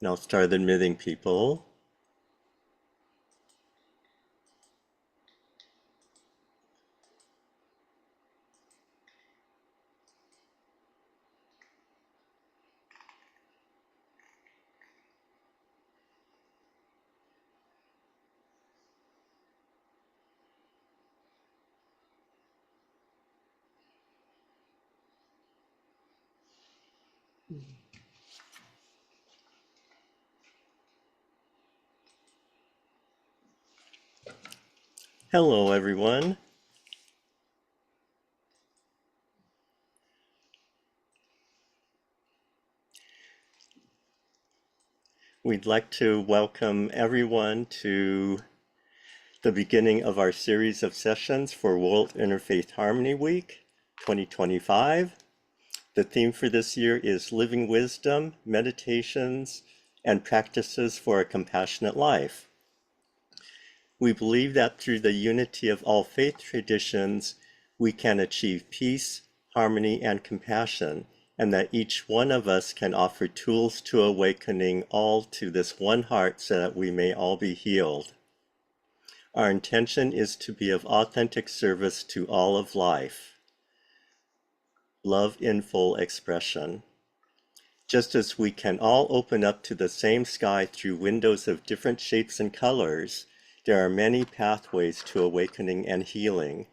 Now start admitting people. Hello, everyone. We'd like to welcome everyone to the beginning of our series of sessions for World Interfaith Harmony Week 2025. The theme for this year is Living Wisdom, Meditations, and Practices for a Compassionate Life. We believe that through the unity of all faith traditions, we can achieve peace, harmony, and compassion, and that each one of us can offer tools to awakening all to this one heart so that we may all be healed. Our intention is to be of authentic service to all of life. Love in full expression. Just as we can all open up to the same sky through windows of different shapes and colors, there are many pathways to awakening and healing.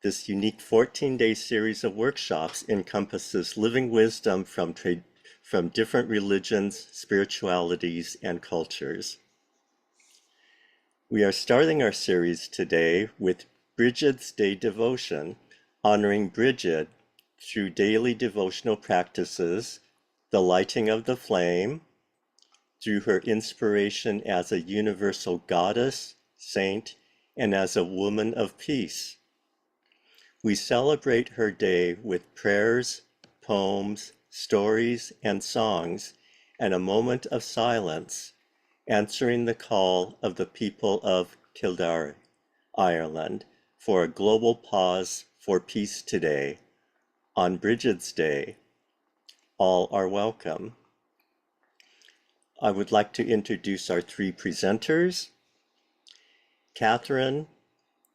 This unique 14-day series of workshops encompasses living wisdom from different religions, spiritualities, and cultures. We are starting our series today with Brigid's Day Devotion, honoring Brigid through daily devotional practices, the lighting of the flame, through her inspiration as a universal goddess, saint, and as a woman of peace. We celebrate her day with prayers, poems, stories, and songs, and a moment of silence, answering the call of the people of Kildare, Ireland, for a global pause for peace today. On Brigid's Day, all are welcome. I would like to introduce our three presenters. Catherine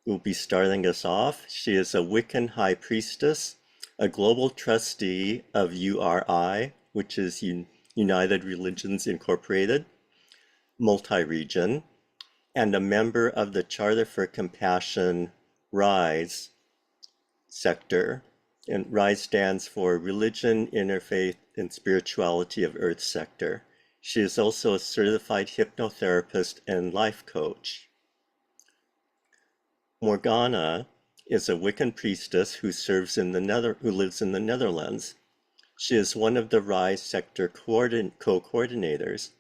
will be starting us off. She is a Wiccan High Priestess, a global trustee of URI, which is United Religions Incorporated, multi-region, and a member of the Charter for Compassion RISE sector. And RISE stands for Religion, Interfaith, and Spirituality of Earth sector. She is also a certified hypnotherapist and life coach. Morgana is a Wiccan priestess who lives in the Netherlands. She is one of the RISE sector co-coordinators.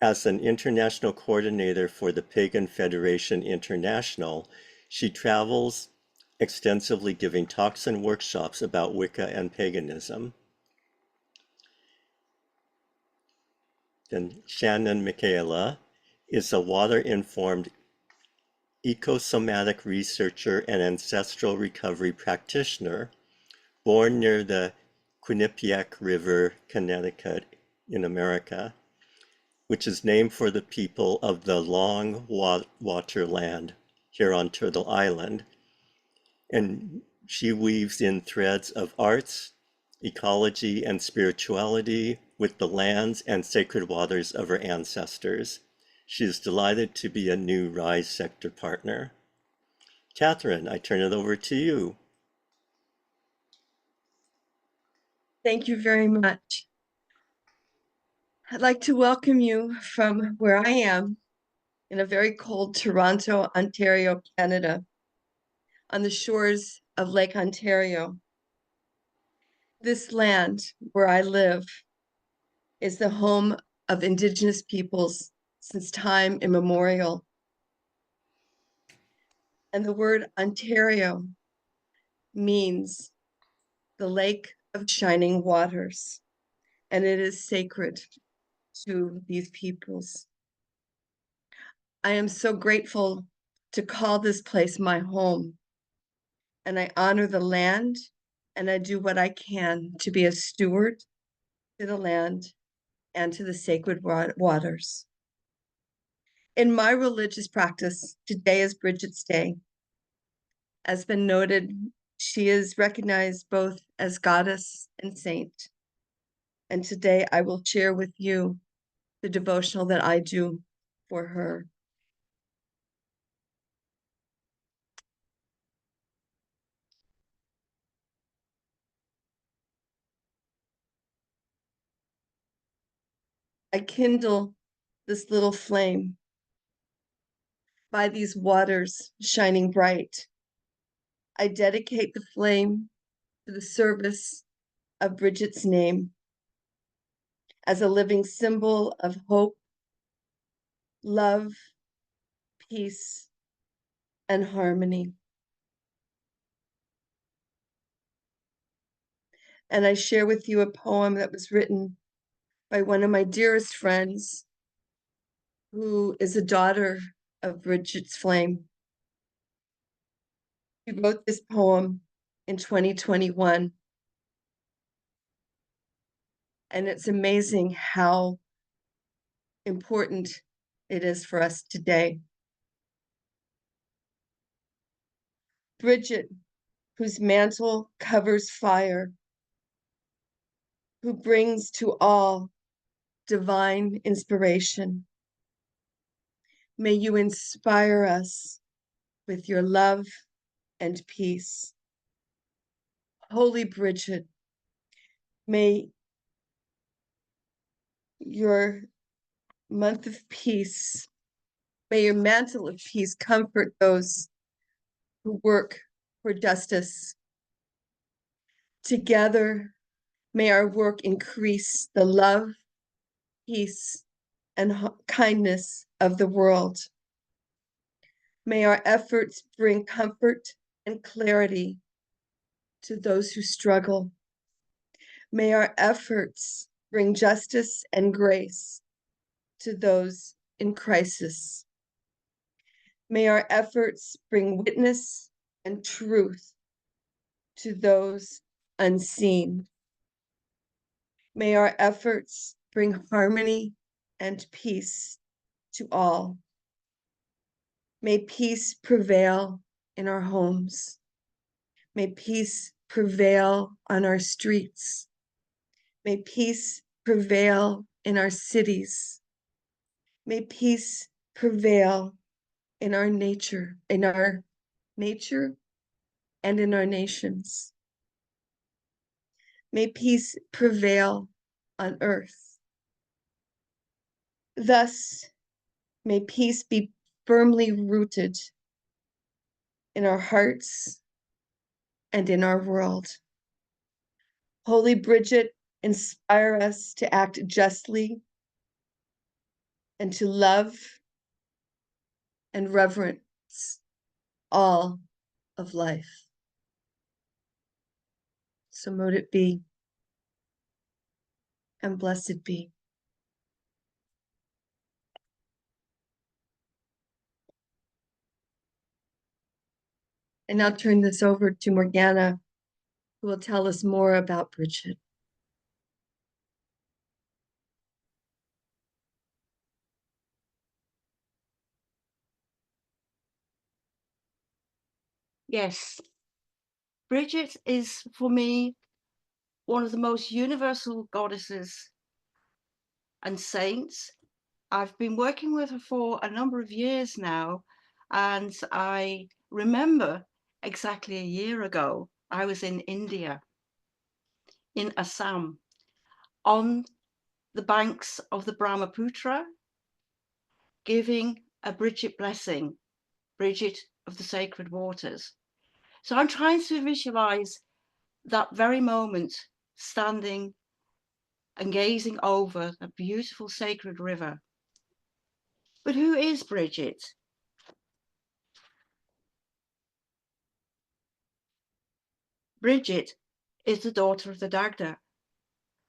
As an international coordinator for the Pagan Federation International, she travels extensively giving talks and workshops about Wicca and paganism. Then Shannon Michaela is a water-informed ecosomatic researcher and ancestral recovery practitioner, born near the Quinnipiac River, Connecticut, in America, which is named for the people of the long water land here on Turtle Island. And she weaves in threads of arts, ecology, and spirituality with the lands and sacred waters of her ancestors. She is delighted to be a new RISE sector partner. Catherine, I turn it over to you. Thank you very much. I'd like to welcome you from where I am in a very cold Toronto, Ontario, Canada, on the shores of Lake Ontario. This land where I live is the home of Indigenous peoples since time immemorial. And the word Ontario means the lake of shining waters, and it is sacred to these peoples. I am so grateful to call this place my home, and I honor the land, and I do what I can to be a steward to the land and to the sacred waters. In my religious practice, today is Brigid's Day. As been noted, she is recognized both as goddess and saint. And today I will share with you the devotional that I do for her. I kindle this little flame by these waters shining bright. I dedicate the flame to the service of Brigid's name as a living symbol of hope, love, peace, and harmony. And I share with you a poem that was written by one of my dearest friends, who is a daughter of Brigid's flame. She wrote this poem in 2021. And it's amazing how important it is for us today. Brigid, whose mantle covers fire, who brings to all divine inspiration. May you inspire us with your love and peace. Holy Brigid, may your month of peace, may your mantle of peace comfort those who work for justice. Together, may our work increase the love, peace, and kindness of the world. May our efforts bring comfort and clarity to those who struggle. May our efforts bring justice and grace to those in crisis. May our efforts bring witness and truth to those unseen. May our efforts bring harmony and peace to all. May peace prevail in our homes. May peace prevail on our streets. May peace prevail in our cities. May peace prevail in our nature and in our nations. May peace prevail on earth. Thus, may peace be firmly rooted in our hearts and in our world. Holy Brigid, inspire us to act justly and to love and reverence all of life. So mote it be, and blessed be. And now turn this over to Morgana, who will tell us more about Brigid. Yes, Brigid is for me one of the most universal goddesses and saints. I've been working with her for a number of years now, and I remember exactly a year ago, I was in India, in Assam, on the banks of the Brahmaputra, giving a Brigid blessing, Brigid of the sacred waters. So I'm trying to visualize that very moment, standing and gazing over a beautiful sacred river. But who is Brigid? Brigid is the daughter of the Dagda,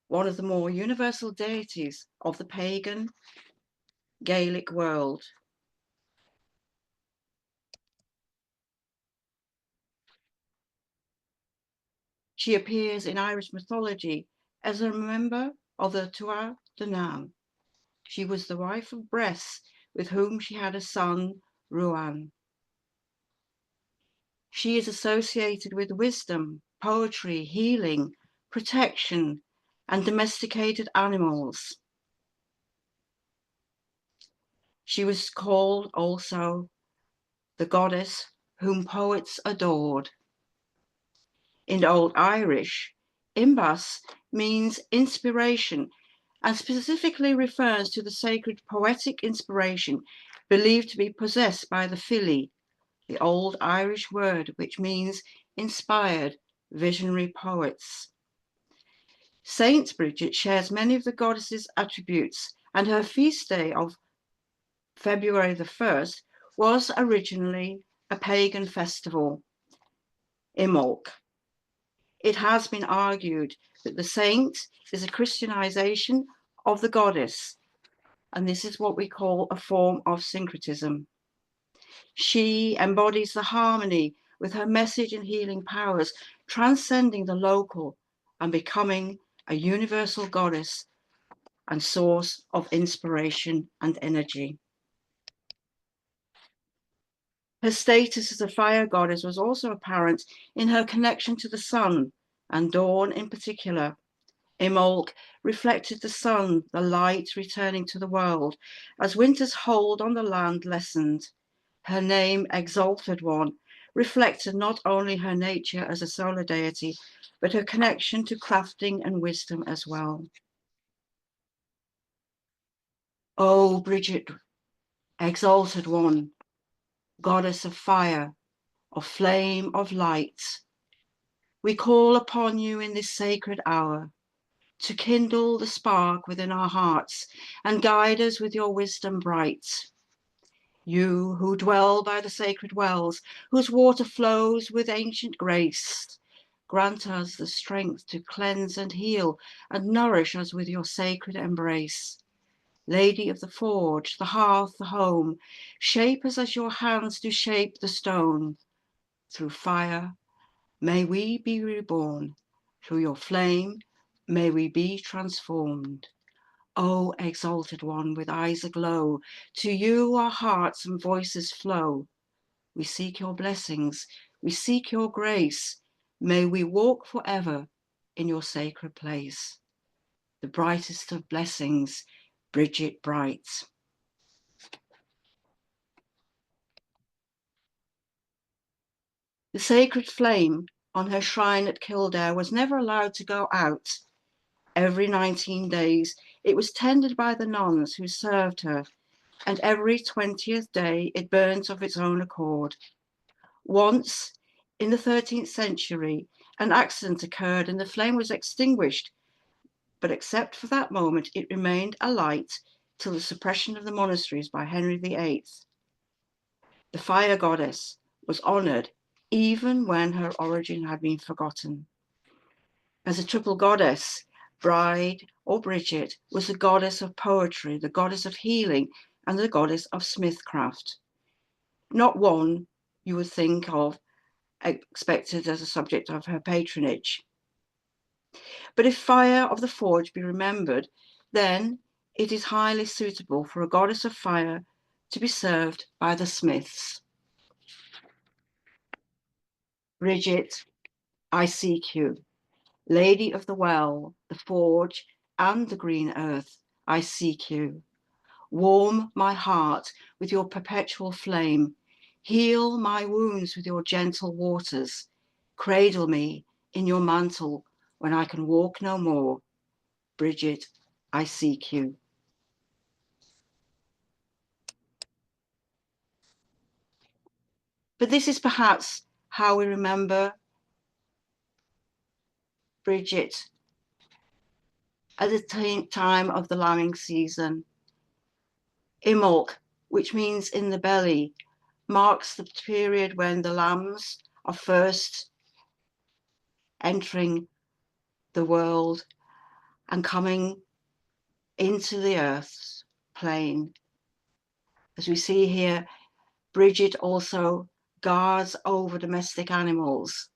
one of the more universal deities of the pagan Gaelic world. She appears in Irish mythology as a member of the Tua Danam. She was the wife of Bress, with whom she had a son, Ruan. She is associated with wisdom, poetry, healing, protection, and domesticated animals. She was called also the goddess whom poets adored. In Old Irish, Imbas means inspiration and specifically refers to the sacred poetic inspiration believed to be possessed by the Fili, the Old Irish word which means inspired, visionary poets. Saint Brigid shares many of the goddess's attributes, and her feast day of February the 1st was originally a pagan festival, Imbolc. It has been argued that the saint is a Christianization of the goddess, and this is what we call a form of syncretism. She embodies the harmony with her message and healing powers, transcending the local and becoming a universal goddess and source of inspiration and energy. Her status as a fire goddess was also apparent in her connection to the sun and dawn in particular. Imbolc reflected the sun, the light returning to the world, as winter's hold on the land lessened. Her name, Exalted One, reflected not only her nature as a solar deity, but her connection to crafting and wisdom as well. O Brigid, Exalted One, Goddess of fire, of flame, of light, we call upon you in this sacred hour to kindle the spark within our hearts and guide us with your wisdom bright. You who dwell by the sacred wells, whose water flows with ancient grace, grant us the strength to cleanse and heal and nourish us with your sacred embrace. Lady of the forge, the hearth, the home, shape us as your hands do shape the stone. Through fire, may we be reborn. Through your flame, may we be transformed. O Exalted One with eyes aglow, to you our hearts and voices flow. We seek your blessings, we seek your grace. May we walk forever in your sacred place. The brightest of blessings, Brigid Bright. The sacred flame on her shrine at Kildare was never allowed to go out. Every 19 days, it was tended by the nuns who served her, and every 20th day it burns of its own accord. Once, in the 13th century, an accident occurred and the flame was extinguished, but except for that moment, it remained alight till the suppression of the monasteries by Henry VIII. The fire goddess was honoured even when her origin had been forgotten. As a triple goddess, Bride or Brigid was the goddess of poetry, the goddess of healing, and the goddess of smithcraft. Not one you would think of expected as a subject of her patronage. But if fire of the forge be remembered, then it is highly suitable for a goddess of fire to be served by the smiths. Brigid, I seek you. Lady of the well, the forge, and the green earth, I seek you. Warm my heart with your perpetual flame. Heal my wounds with your gentle waters. Cradle me in your mantle when I can walk no more. Brigid, I seek you. But this is perhaps how we remember Brigid at the time of the lambing season. Imbolc, which means in the belly, marks the period when the lambs are first entering the world and coming into the earth's plane. As we see here, Brigid also guards over domestic animals.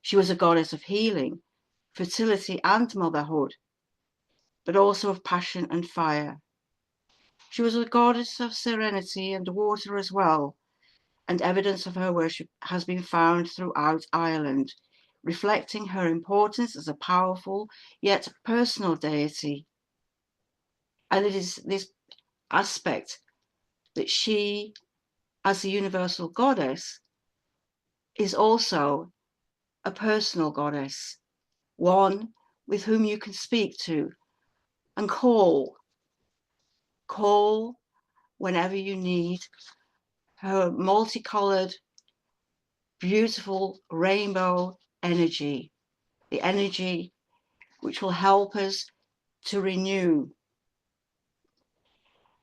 She was a goddess of healing, fertility and motherhood, but also of passion and fire. She was a goddess of serenity and water as well, and evidence of her worship has been found throughout Ireland, reflecting her importance as a powerful yet personal deity. And it is this aspect that she, as a universal goddess, is also a personal goddess, one with whom you can speak to and call whenever you need. Her multicolored, beautiful rainbow energy, the energy which will help us to renew.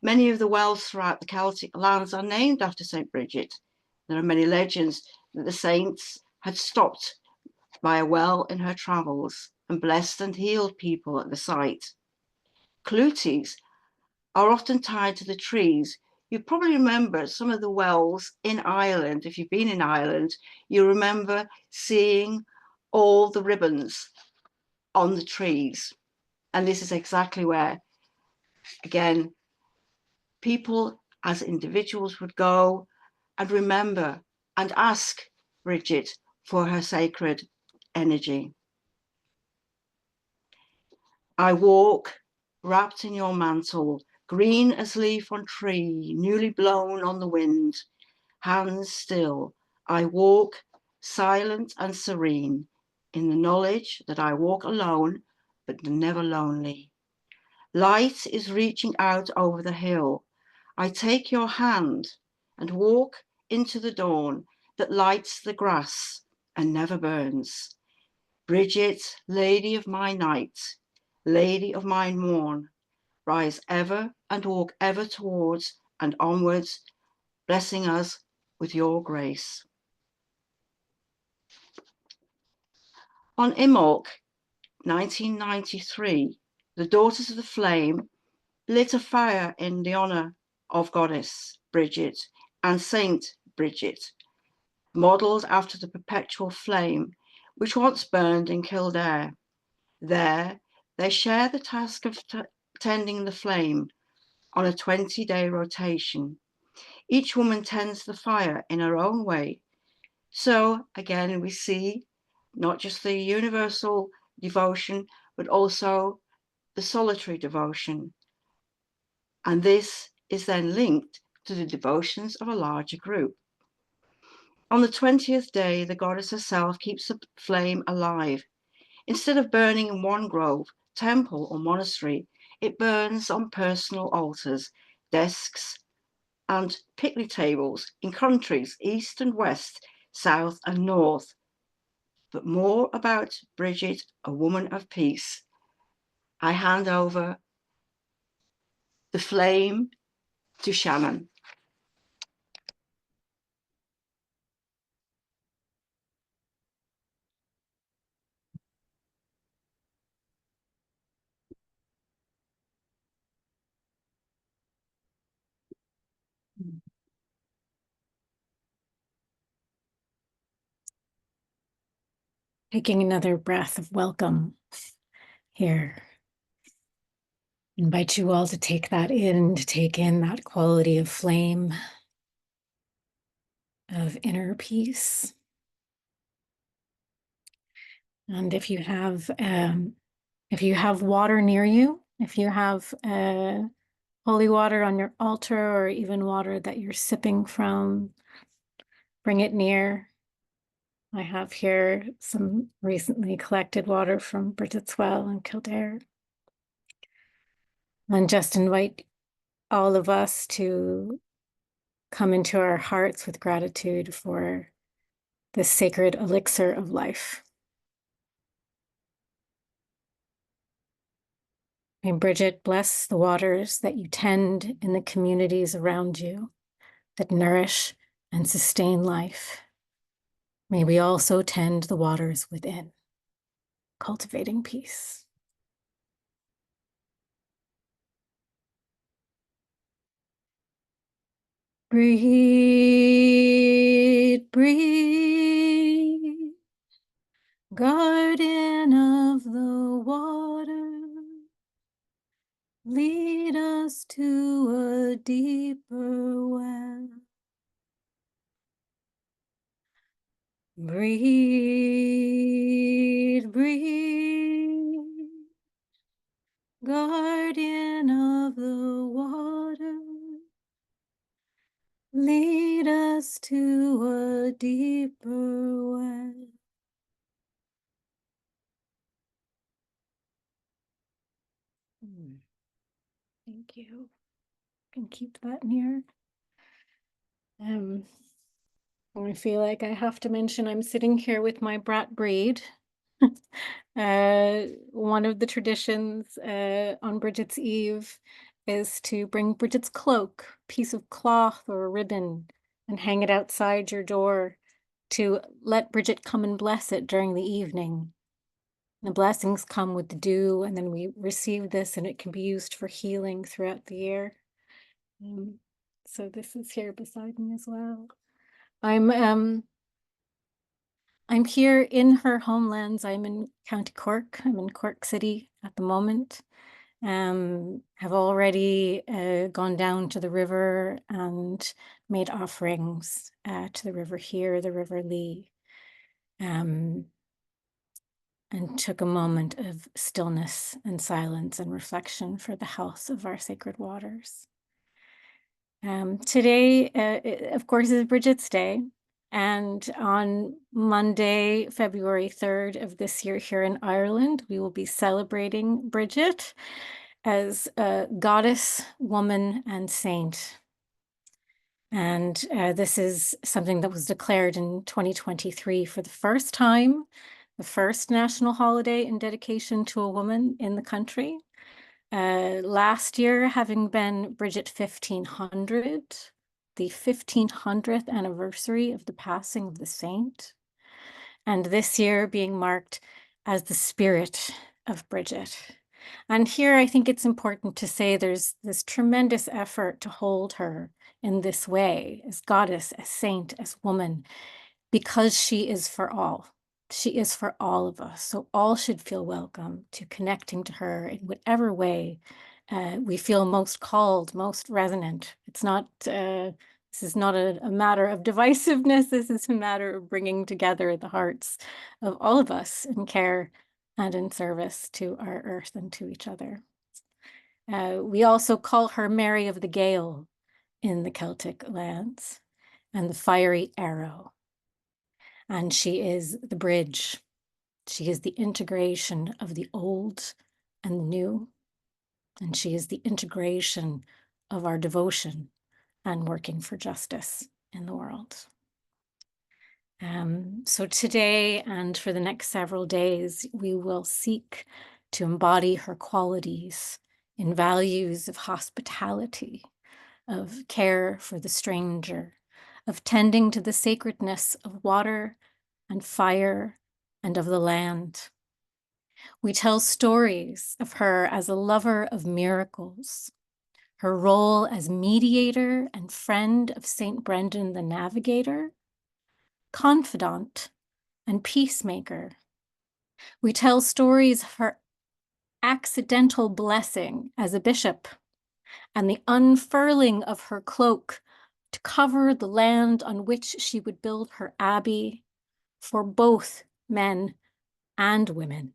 Many of the wells throughout the Celtic lands are named after St. Brigid. There are many legends that the saints had stopped by a well in her travels and blessed and healed people at the site. Cluties are often tied to the trees. You probably remember some of the wells in Ireland. If you've been in Ireland, you remember seeing all the ribbons on the trees. And this is exactly where, again, people as individuals would go and remember and ask Brigid for her sacred energy. I walk wrapped in your mantle, green as leaf on tree, newly blown on the wind, hands still. I walk silent and serene in the knowledge that I walk alone, but never lonely. Light is reaching out over the hill. I take your hand and walk into the dawn that lights the grass and never burns. Brigid, lady of my night, lady of my morn, rise ever and walk ever towards and onwards, blessing us with your grace. On Imbolc, 1993, the Daughters of the Flame lit a fire in the honour of Goddess Brigid and Saint Brigid, modelled after the perpetual flame which once burned in Kildare. There, they share the task of tending the flame on a 20-day rotation. Each woman tends the fire in her own way. So again, we see not just the universal devotion, but also the solitary devotion. And this is then linked to the devotions of a larger group. On the 20th day, the goddess herself keeps the flame alive. Instead of burning in one grove, temple, or monastery, it burns on personal altars, desks, and picnic tables in countries east and west, south and north. But more about Brigid, a woman of peace. I hand over the flame to Shannon. Taking another breath of welcome here. Invite you all to take that in, to take in that quality of flame, of inner peace. And if you have water near you, if you have holy water on your altar or even water that you're sipping from, bring it near. I have here some recently collected water from Brigid's Well in Kildare. And just invite all of us to come into our hearts with gratitude for this sacred elixir of life. May Brigid bless the waters that you tend in the communities around you that nourish and sustain life. May we also tend the waters within, cultivating peace. Breathe, breathe, garden of deeper well. Breathe, breathe, guardian of the water, lead us to a deeper well. Thank you. Can keep that near. I feel like I have to mention I'm sitting here with my brat Brigid. One of the traditions on Brigid's Eve is to bring Brigid's cloak, piece of cloth or a ribbon, and hang it outside your door to let Brigid come and bless it during the evening. The blessings come with the dew, and then we receive this, and it can be used for healing throughout the year. So this is here beside me as well. I'm here in her homelands. I'm in County Cork. I'm in Cork City at the moment. Have already gone down to the river and made offerings to the river here, the River Lee, and took a moment of stillness and silence and reflection for the health of our sacred waters. Today, of course, is Brigid's Day. And on Monday, February 3rd of this year here in Ireland, we will be celebrating Brigid as a goddess, woman, and saint. And this is something that was declared in 2023 for the first time, the first national holiday in dedication to a woman in the country. Last year, having been Brigid 1500, the 1500th anniversary of the passing of the saint, and this year being marked as the spirit of Brigid. And here I think it's important to say there's this tremendous effort to hold her in this way, as goddess, as saint, as woman, because she is for all. She is for all of us. So all should feel welcome to connecting to her in whatever way we feel most called, most resonant. It's not, this is not a matter of divisiveness. This is a matter of bringing together the hearts of all of us in care and in service to our earth and to each other. We also call her Mary of the Gale in the Celtic lands, and the fiery arrow. And she is the bridge. She is the integration of the old and the new. And she is the integration of our devotion and working for justice in the world. So today and for the next several days, we will seek to embody her qualities in values of hospitality, of care for the stranger, of tending to the sacredness of water and fire and of the land. We tell stories of her as a lover of miracles, her role as mediator and friend of St. Brendan the Navigator, confidant and peacemaker. We tell stories of her accidental blessing as a bishop and the unfurling of her cloak to cover the land on which she would build her abbey for both men and women,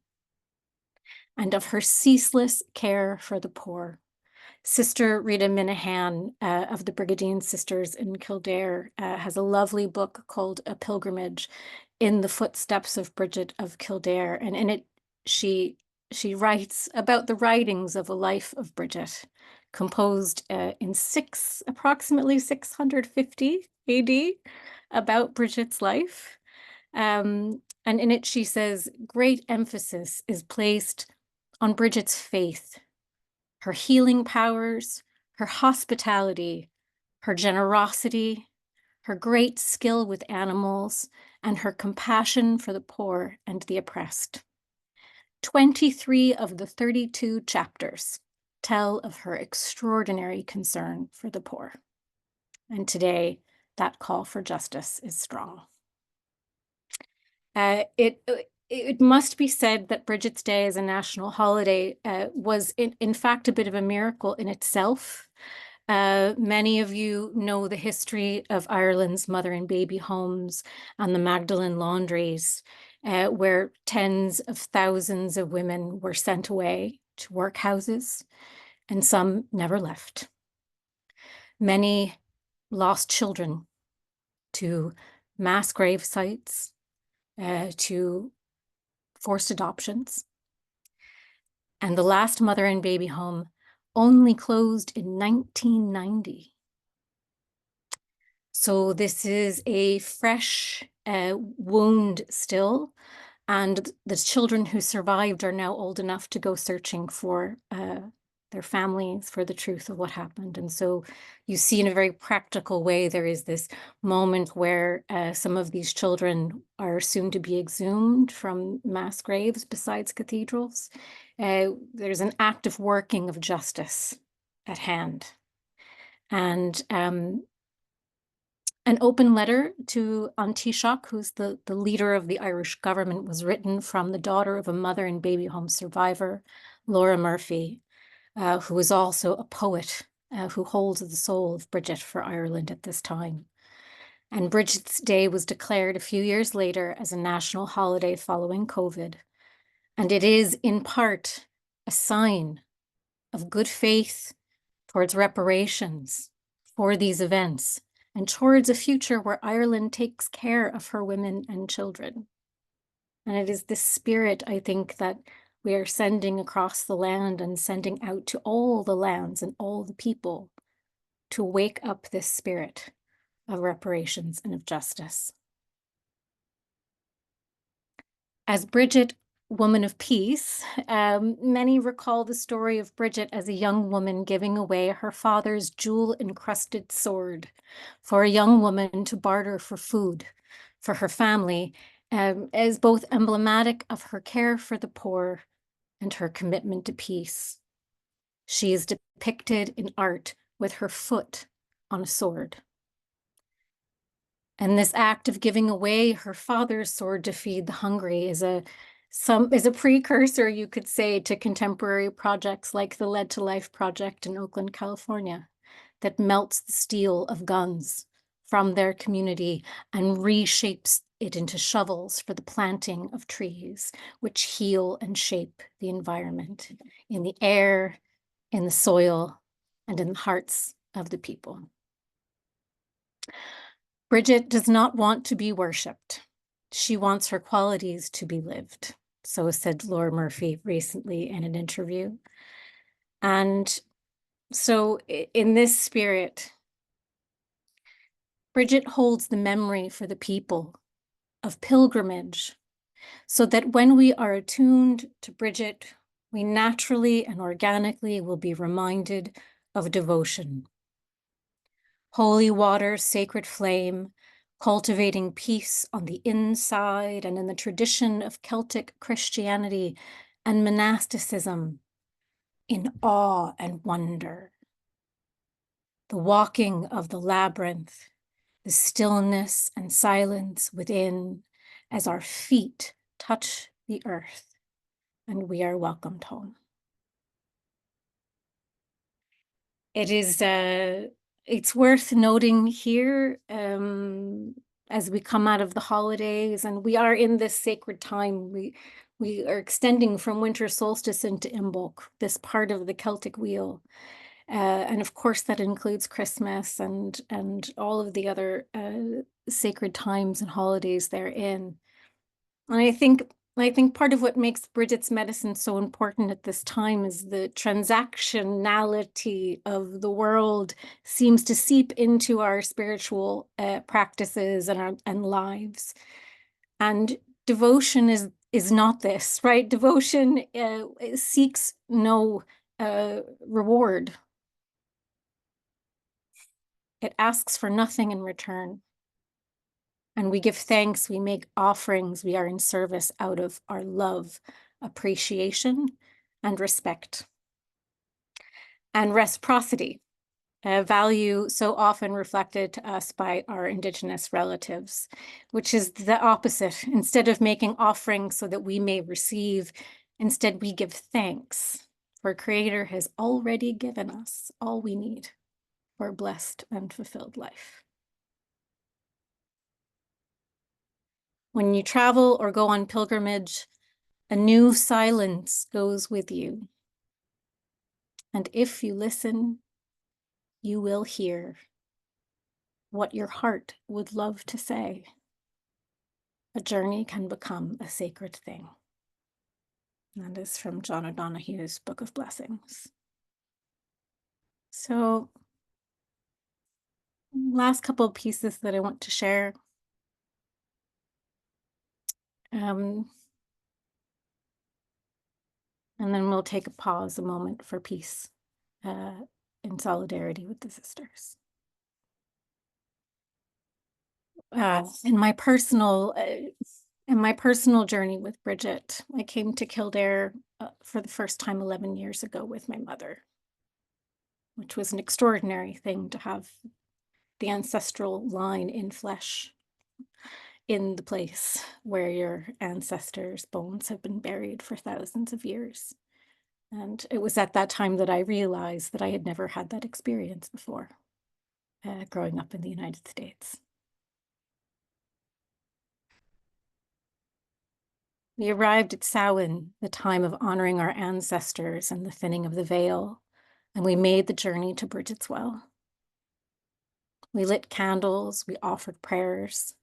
and of her ceaseless care for the poor. Sister Rita Minahan of the Brigidine Sisters in Kildare has a lovely book called A Pilgrimage in the Footsteps of Brigid of Kildare, and in it she writes about the writings of a life of Brigid, composed in approximately 650 AD, about Brigid's life. And in it she says, great emphasis is placed on Brigid's faith, her healing powers, her hospitality, her generosity, her great skill with animals, and her compassion for the poor and the oppressed. 23 of the 32 chapters tell of her extraordinary concern for the poor. And today, that call for justice is strong. It must be said that Brigid's Day as a national holiday was in fact a bit of a miracle in itself. Many of you know the history of Ireland's mother and baby homes and the Magdalene laundries, where tens of thousands of women were sent away to workhouses, and some never left. Many lost children to mass grave sites, to forced adoptions. And the last mother and baby home only closed in 1990. So this is a fresh wound still, and the children who survived are now old enough to go searching for their families, for the truth of what happened. And so you see in a very practical way, there is this moment where some of these children are soon to be exhumed from mass graves besides cathedrals. There's an active working of justice at hand. And an open letter to An Taoiseach, who's the leader of the Irish government, was written from the daughter of a mother and baby home survivor, Laura Murphy, who is also a poet who holds the soul of Brigid for Ireland at this time. And Brigid's Day was declared a few years later as a national holiday following COVID. And it is in part a sign of good faith towards reparations for these events and towards a future where Ireland takes care of her women and children. And it is this spirit, I think, that we are sending across the land and sending out to all the lands and all the people to wake up this spirit of reparations and of justice. As Brigid, woman of peace, many recall the story of Brigid as a young woman giving away her father's jewel-encrusted sword for a young woman to barter for food for her family, as both emblematic of her care for the poor and her commitment to peace. She is depicted in art with her foot on a sword. And this act of giving away her father's sword to feed the hungry is a precursor, you could say, to contemporary projects like the Lead to Life project in Oakland, California, that melts the steel of guns from their community and reshapes it into shovels for the planting of trees, which heal and shape the environment in the air, in the soil, and in the hearts of the people. Brigid does not want to be worshipped. She wants her qualities to be lived. So said Laura Murphy recently in an interview. And so in this spirit, Brigid holds the memory for the people of pilgrimage, so that when we are attuned to Brigid, we naturally and organically will be reminded of devotion. Holy water, sacred flame, cultivating peace on the inside and in the tradition of Celtic Christianity and monasticism, in awe and wonder. The walking of the labyrinth, the stillness and silence within as our feet touch the earth and we are welcomed home. It's worth noting here as we come out of the holidays and we are in this sacred time, we are extending from winter solstice into Imbolc, this part of the Celtic wheel. And of course that includes Christmas and all of the other sacred times and holidays therein. And I think part of what makes Brigid's medicine so important at this time is the transactionality of the world seems to seep into our spiritual practices and lives. And devotion is not this, right? Devotion seeks no reward. It asks for nothing in return. And we give thanks, we make offerings, we are in service out of our love, appreciation, and respect. And reciprocity, a value so often reflected to us by our Indigenous relatives, which is the opposite. Instead of making offerings so that we may receive, instead we give thanks, for Creator has already given us all we need. for a blessed and fulfilled life. When you travel or go on pilgrimage, a new silence goes with you. And if you listen, you will hear what your heart would love to say. A journey can become a sacred thing. That is from John O'Donohue's Book of Blessings. So, last couple of pieces that I want to share. And then we'll take a pause, a moment for peace in solidarity with the sisters. In my personal journey with Brigid, I came to Kildare for the first time 11 years ago with my mother, which was an extraordinary thing to have the ancestral line in flesh in the place where your ancestors' bones have been buried for thousands of years. And it was at that time that I realized that I had never had that experience before, growing up in the United States. We arrived at Samhain, the time of honoring our ancestors and the thinning of the veil, and we made the journey to Brigid's Well. We lit candles, we offered prayers,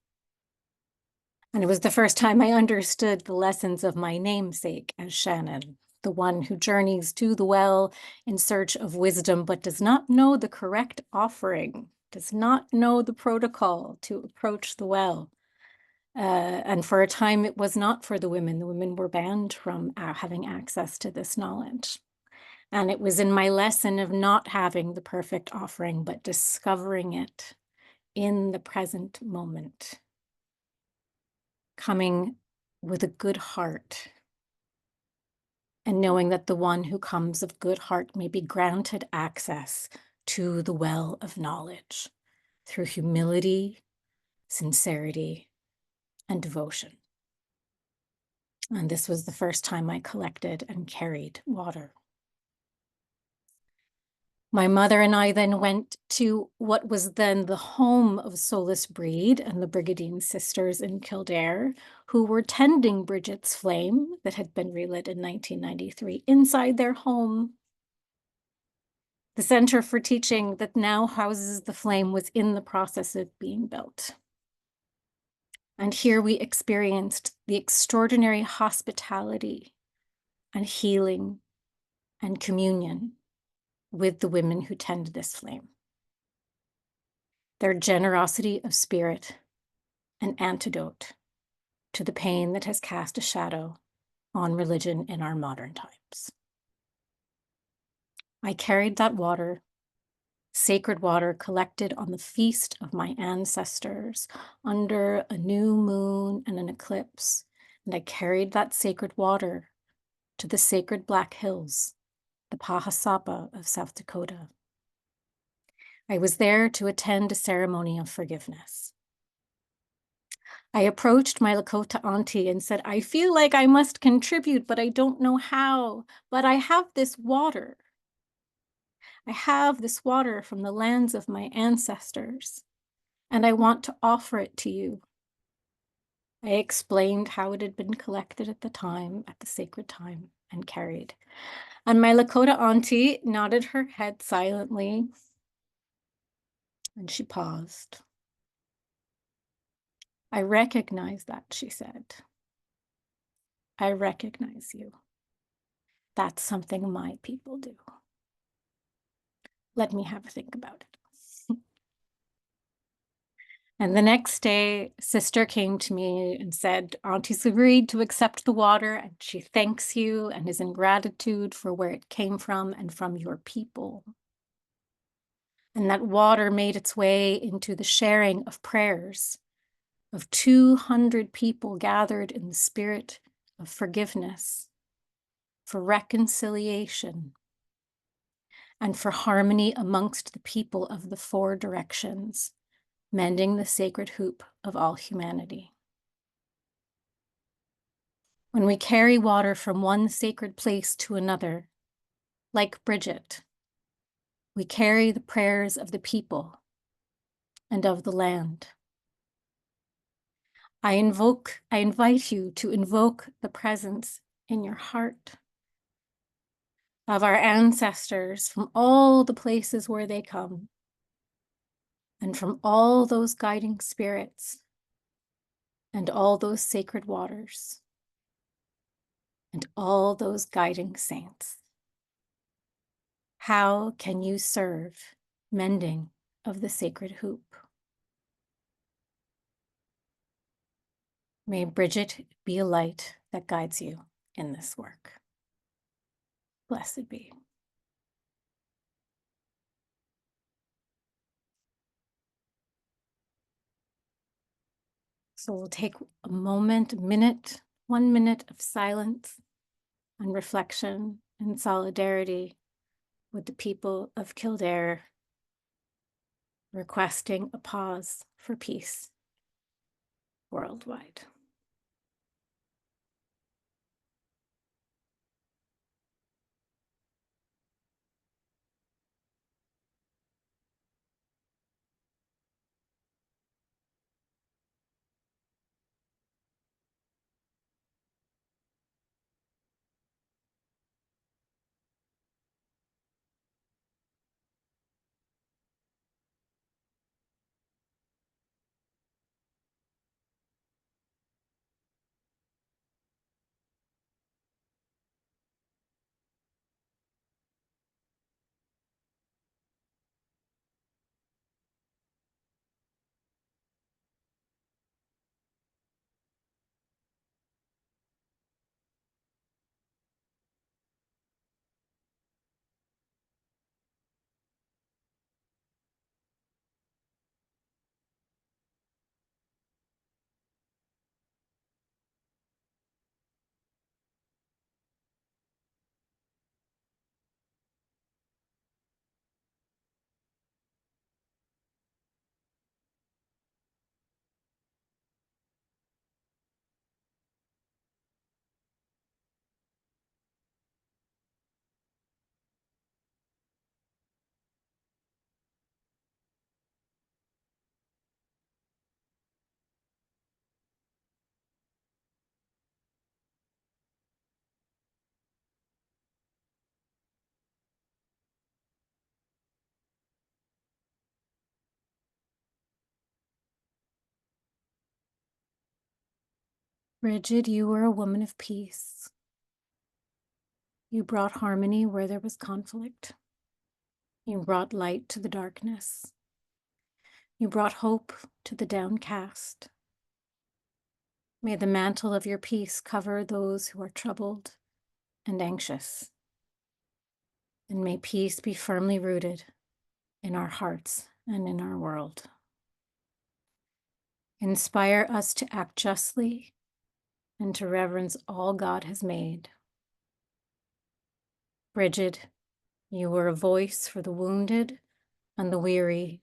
and it was the first time I understood the lessons of my namesake as Shannon, the one who journeys to the well in search of wisdom, but does not know the correct offering, does not know the protocol to approach the well. And for a time, it was not for the women. The women were banned from having access to this knowledge. And it was in my lesson of not having the perfect offering, but discovering it in the present moment, coming with a good heart, and knowing that the one who comes of good heart may be granted access to the well of knowledge through humility, sincerity, and devotion. And this was the first time I collected and carried water. My mother and I then went to what was then the home of Solis Brigid and the Brigidine sisters in Kildare, who were tending Brigid's flame that had been relit in 1993 inside their home. The Center for Teaching that now houses the flame was in the process of being built. And here we experienced the extraordinary hospitality and healing and communion with the women who tend this flame. Their generosity of spirit, an antidote to the pain that has cast a shadow on religion in our modern times. I carried that water, sacred water collected on the feast of my ancestors under a new moon and an eclipse, and I carried that sacred water to the sacred Black Hills, the Pahasapa of South Dakota. I was there to attend a ceremony of forgiveness. I approached my Lakota auntie and said, I feel like I must contribute, but I don't know how. But I have this water. I have this water from the lands of my ancestors, and I want to offer it to you. I explained how it had been collected at the time, at the sacred time, and carried. And my Lakota auntie nodded her head silently, and she paused. I recognize that, she said. I recognize you. That's something my people do. Let me have a think about it. And the next day, sister came to me and said, Auntie's agreed to accept the water, and she thanks you and is in gratitude for where it came from and from your people. And that water made its way into the sharing of prayers of 200 people gathered in the spirit of forgiveness, for reconciliation, and for harmony amongst the people of the four directions, mending the sacred hoop of all humanity. When we carry water from one sacred place to another, like Brigid, We carry the prayers of the people and of the land. I invite you to invoke the presence in your heart of our ancestors from all the places where they come, and from all those guiding spirits and all those sacred waters and all those guiding saints. How can you serve mending of the sacred hoop? May Brigid be a light that guides you in this work. Blessed be. So we'll take a moment, 1 minute of silence and reflection and solidarity with the people of Kildare, requesting a pause for peace worldwide. Brigid, you were a woman of peace. You brought harmony where there was conflict. You brought light to the darkness. You brought hope to the downcast. May the mantle of your peace cover those who are troubled and anxious. And may peace be firmly rooted in our hearts and in our world. Inspire us to act justly and to reverence all God has made. Brigid, you were a voice for the wounded and the weary.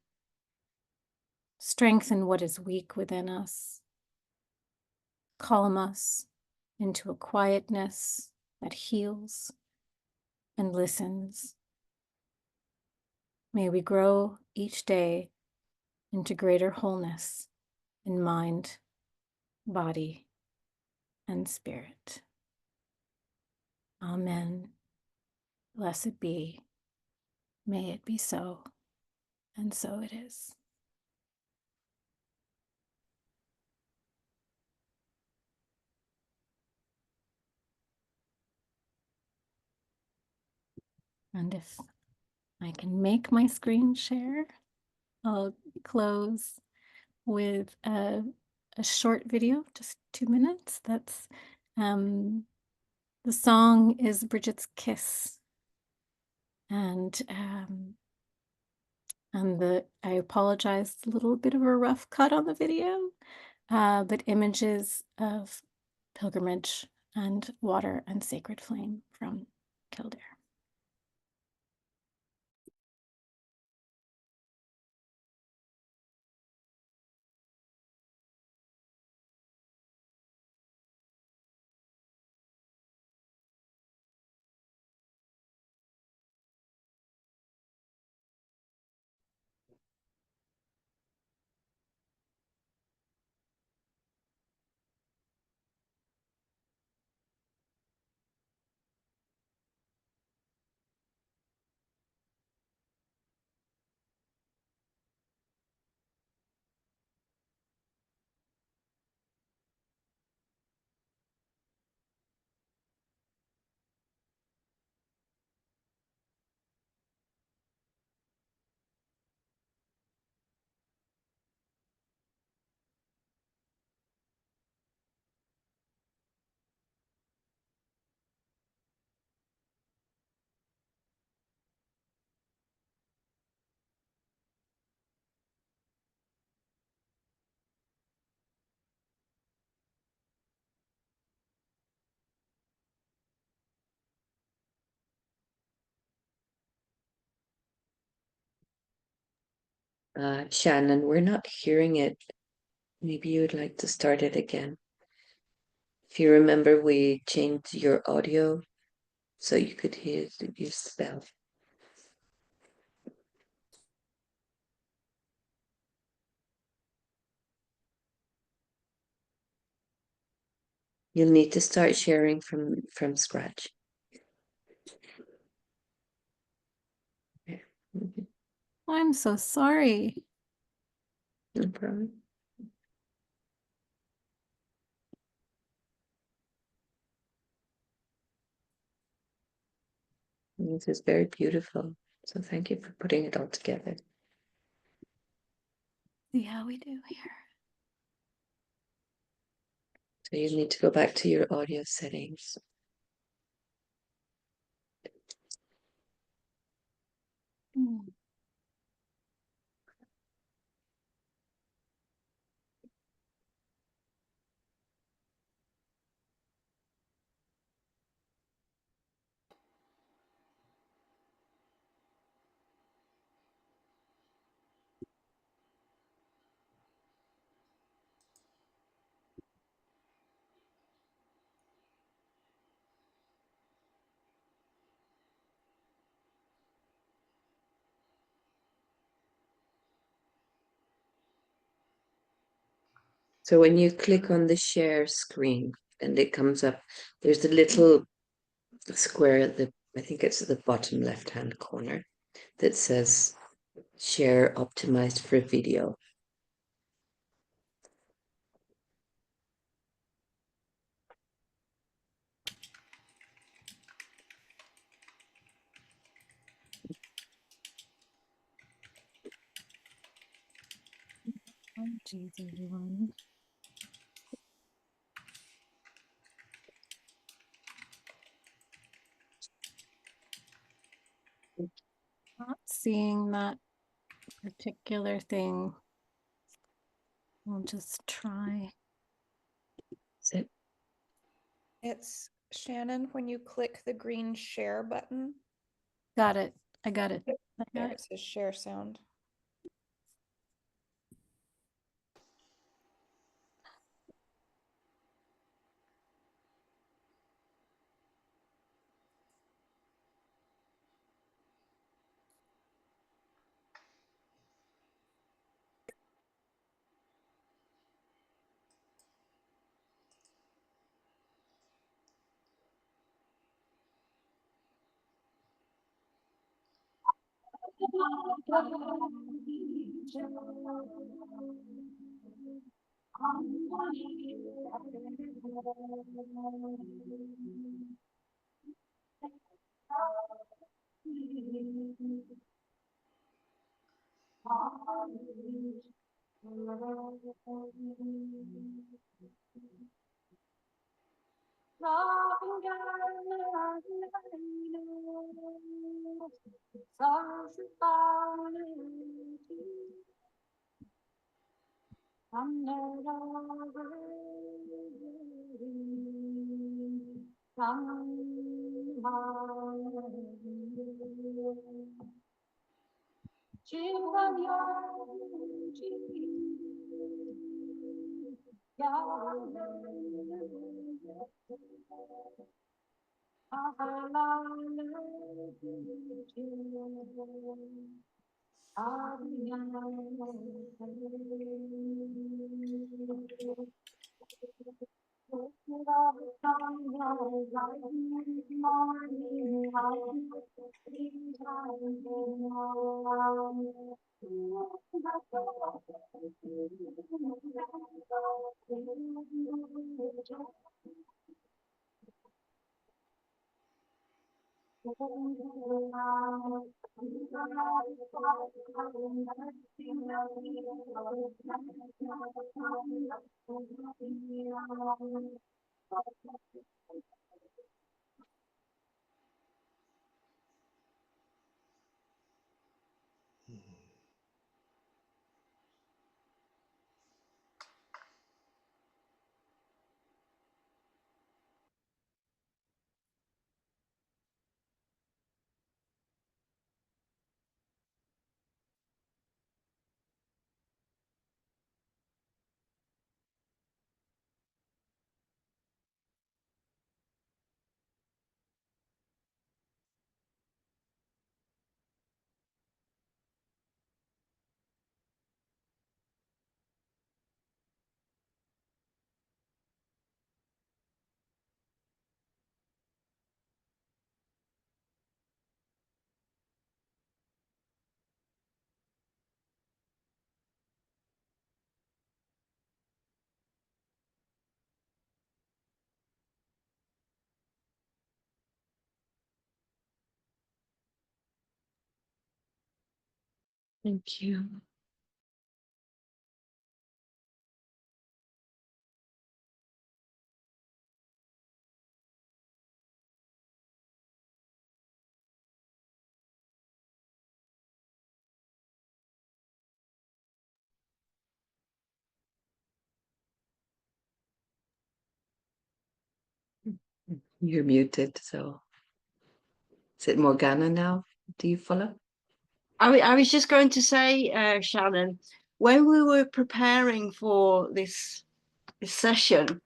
Strengthen what is weak within us. Calm us into a quietness that heals and listens. May we grow each day into greater wholeness in mind, body, and spirit. Amen. Blessed be. May it be so, and so it is. And if I can make my screen share, I'll close with a short video, just 2 minutes. That's the song is Brigid's Kiss, and I apologize, a little bit of a rough cut on the video, but images of pilgrimage and water and sacred flame from Kildare. Shannon, we're not hearing it. Maybe you would like to start it again. If you remember, we changed your audio so you could hear your spell. You'll need to start sharing from scratch. Yeah. Mhm. I'm so sorry. No problem. This is very beautiful. So thank you for putting it all together. See how we do here. So you need to go back to your audio settings. Mm. So when you click on the share screen and it comes up, there's a little square at the, I think it's at the bottom left-hand corner that says share optimized for video. Oh, geez, everyone. Not seeing that particular thing. I'll just try. So It's Shannon when you click the green share button. Got it. I got it. I There got it it. says share sound. Thank you. You're muted, so is it Morgana now? Do you follow? I was just going to say, Shannon, when we were preparing for this session,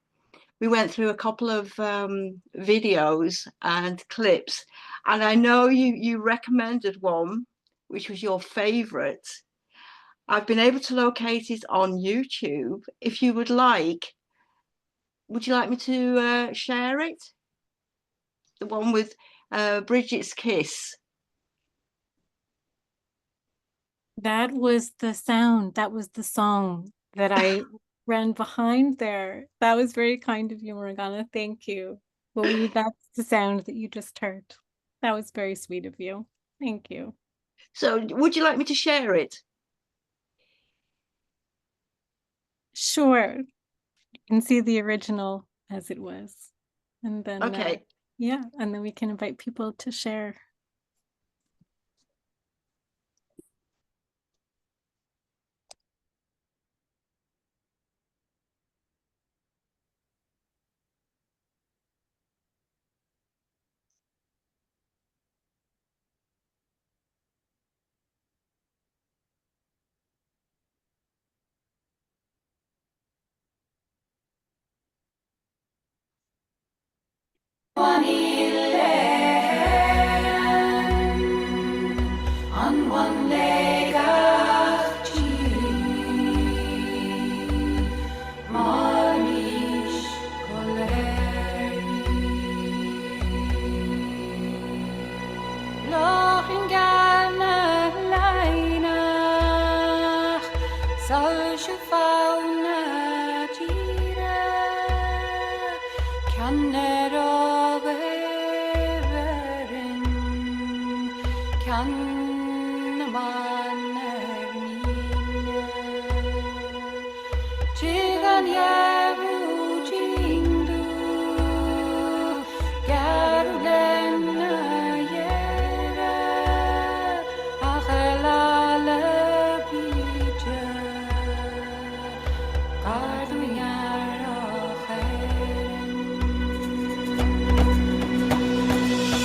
we went through a couple of videos and clips, and I know you recommended one, which was your favorite. I've been able to locate it on YouTube. If you would you like me to share it? The one with Brigid's kiss. That was the sound, that was the song that I ran behind there. That was very kind of you, Morgana. Thank you. Well, that's the sound that you just heard. That was very sweet of you. Thank you. So would you like me to share it? Sure. You can see the original as it was. And then, Okay. yeah, and then we can invite people to share.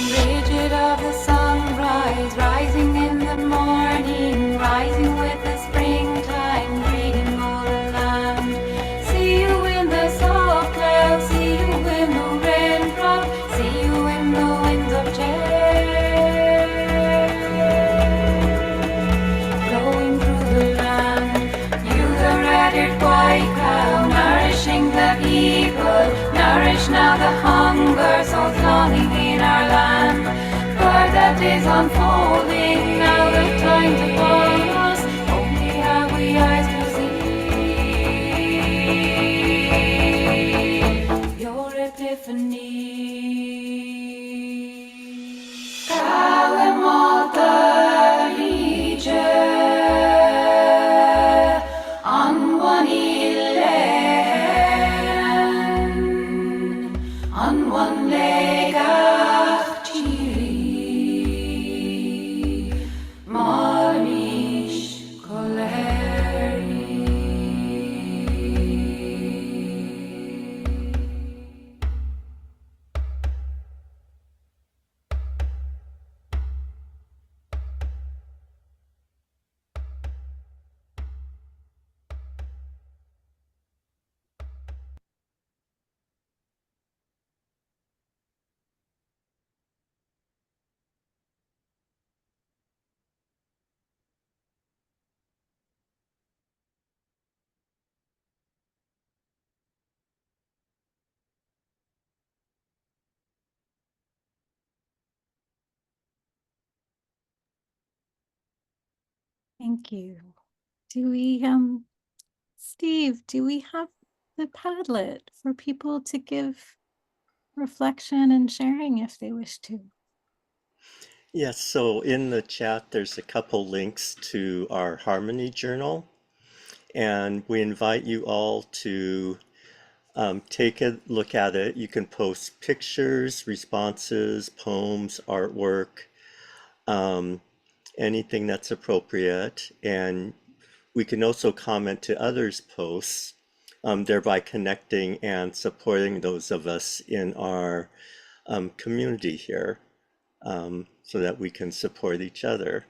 Brigid of the sunrise, rising in the morning, rising with the springtime, greeting all the land. See you in the soft clouds, see you in the raindrop, see you in the winds of change, blowing through the land. You, the red-eared white cow, nourishing the people, nourish now the hunger, souls longing in our land. Bird that is unfolding, now the time to follow us, only have we eyes to see your epiphany. Thank you. Do we, Steve, do we have the Padlet for people to give reflection and sharing if they wish to? Yes, so in the chat, there's a couple links to our Harmony Journal, and we invite you all to take a look at it. You can post pictures, responses, poems, artwork, anything that's appropriate. And we can also comment to others' posts, thereby connecting and supporting those of us in our community here, so that we can support each other.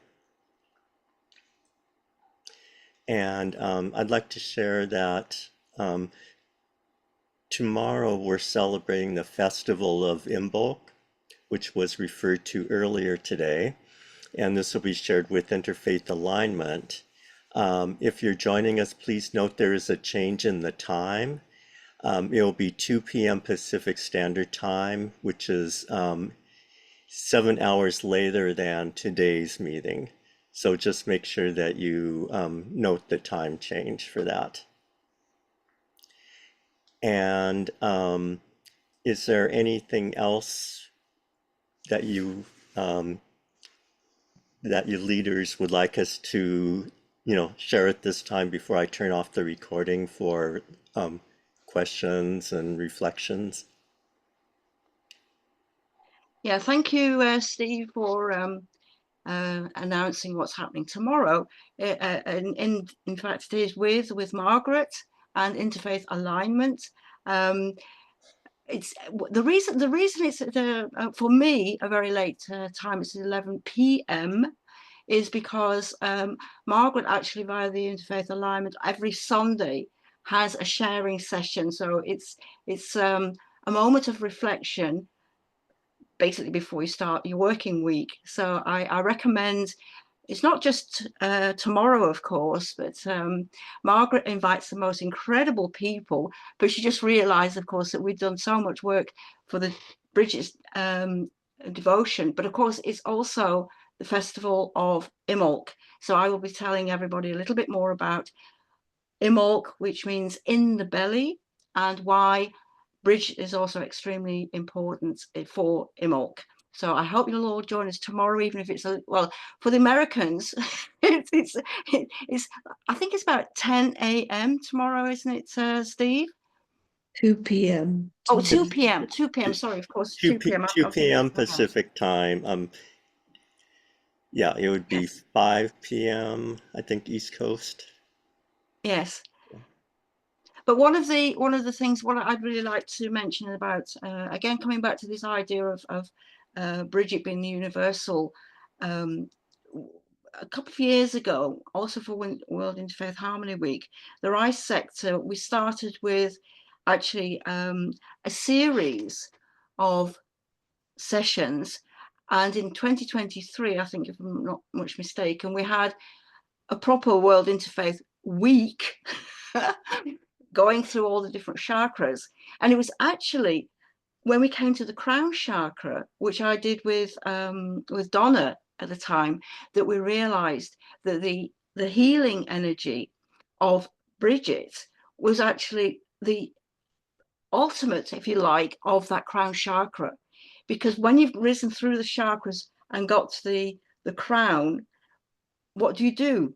And I'd like to share that tomorrow we're celebrating the Festival of Imbolc, which was referred to earlier today, and this will be shared with Interfaith Alignment. If you're joining us, please note there is a change in the time. It will be 2 p.m. Pacific Standard Time, which is 7 hours later than today's meeting. So just make sure that you note the time change for that. And is there anything else that you leaders would like us to, share at this time before I turn off the recording for questions and reflections? Yeah, thank you, Steve, for announcing what's happening tomorrow. And in fact, it is with Margaret and Interfaith Alignment. It's the reason it's for me a very late time. It's 11 p.m. is because Margaret actually, via the Interfaith Alignment, every Sunday has a sharing session. So it's a moment of reflection basically before you start your working week. So I recommend, it's not just tomorrow, of course, but Margaret invites the most incredible people, but she just realized, of course, that we've done so much work for the Brigid's devotion, but of course it's also the festival of Imbolc. So I will be telling everybody a little bit more about Imbolc, which means in the belly, and why Brigid is also extremely important for Imbolc. So I hope you'll all join us tomorrow, even if it's well, for the Americans, it's I think it's about 10 a.m. tomorrow, isn't it, Steve? 2 p.m. Oh, 2 p.m. 2 p.m. Sorry, of course, 2 p.m. 2 p.m. Pacific time. Yeah, it would be 5 p.m. I think East Coast. Yes. But one of the things what I'd really like to mention about again, coming back to this idea of Brigid being the universal, a couple of years ago, also for World Interfaith Harmony Week, the Rice sector, we started with actually a series of sessions, and in 2023, I think if I'm not much mistaken, we had a proper World Interfaith Week going through all the different chakras. And it was actually when we came to the crown chakra, which I did with Donna at the time, that we realized that the healing energy of Brigid was actually the ultimate, if you like, of that crown chakra. Because when you've risen through the chakras and got to the crown, what do?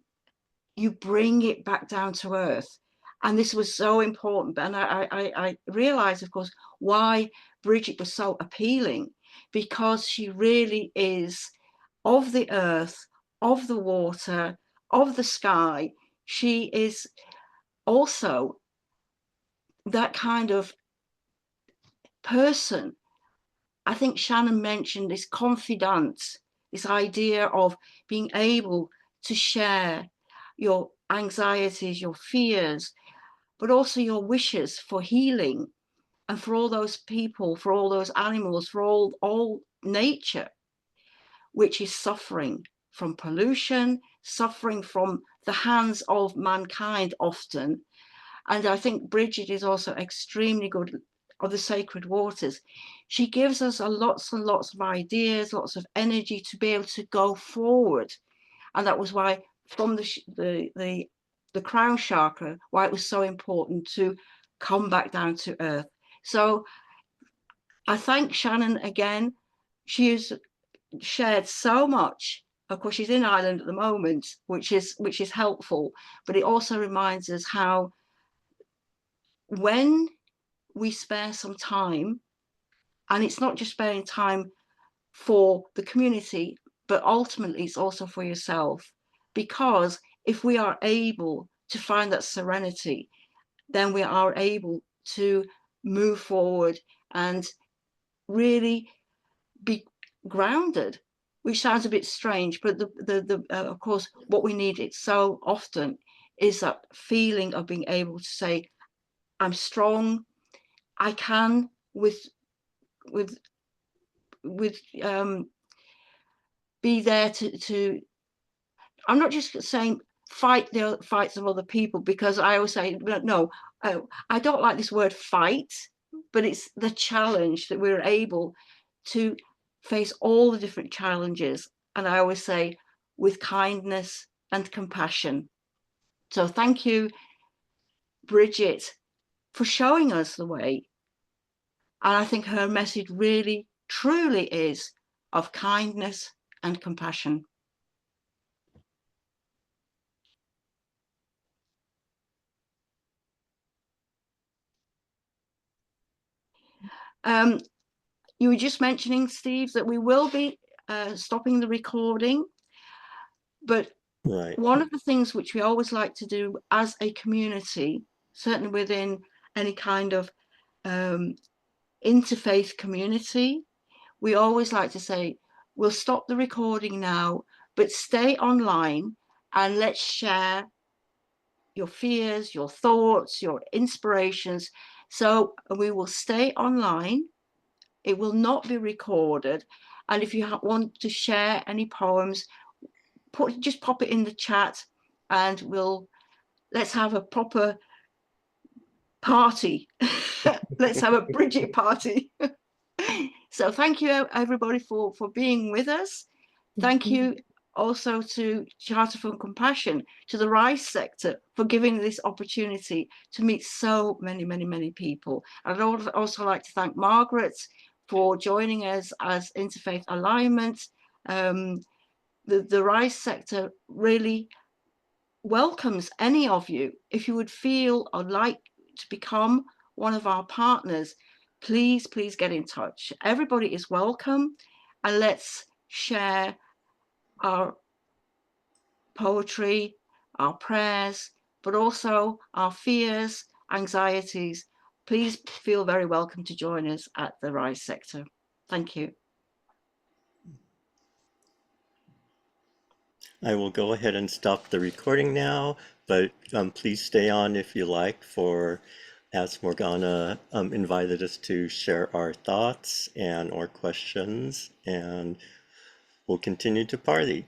You bring it back down to earth. And this was so important. And I realized, of course, why Brigid was so appealing, because she really is of the earth, of the water, of the sky. She is also that kind of person. I think Shannon mentioned this confidant, this idea of being able to share your anxieties, your fears, but also your wishes for healing, and for all those people, for all those animals, for all nature, which is suffering from pollution, suffering from the hands of mankind often. And I think Brigid is also extremely good of the sacred waters. She gives us lots and lots of ideas, lots of energy to be able to go forward. And that was why from the crown chakra, why it was so important to come back down to earth. So I thank Shannon again. She is shared so much. Of course, she's in Ireland at the moment, which is helpful, but it also reminds us how when we spare some time, and it's not just sparing time for the community, but ultimately it's also for yourself, because if we are able to find that serenity, then we are able to move forward and really be grounded, which sounds a bit strange, but of course what we need it so often is that feeling of being able to say, I'm strong, I can with be there to I'm not just saying fight the fights of other people, because I always say no, I don't like this word fight, but it's the challenge that we're able to face all the different challenges, and I always say with kindness and compassion. So thank you, Brigid, for showing us the way, and I think her message really truly is of kindness and compassion. You were just mentioning, Steve, that we will be stopping the recording, but Right. one of the things which we always like to do as a community, certainly within any kind of interfaith community, we always like to say, we'll stop the recording now, but stay online and let's share your fears, your thoughts, your inspirations. So we will stay online. It will not be recorded. And if you want to share any poems, just pop it in the chat, and let's have a proper party. Let's have a Brigid party. So thank you everybody for being with us. Thank you also to Charter for Compassion, to the RISE sector for giving this opportunity to meet so many people. I'd also like to thank Margaret for joining us as Interfaith Alignment. The RISE sector really welcomes any of you. If you would feel or like to become one of our partners, please get in touch. Everybody is welcome, and let's share our poetry, our prayers, but also our fears, anxieties. Please feel very welcome to join us at the RISE sector. Thank you. I will go ahead and stop the recording now, but please stay on if you like, for as Morgana invited us to share our thoughts and or questions, and we'll continue to party.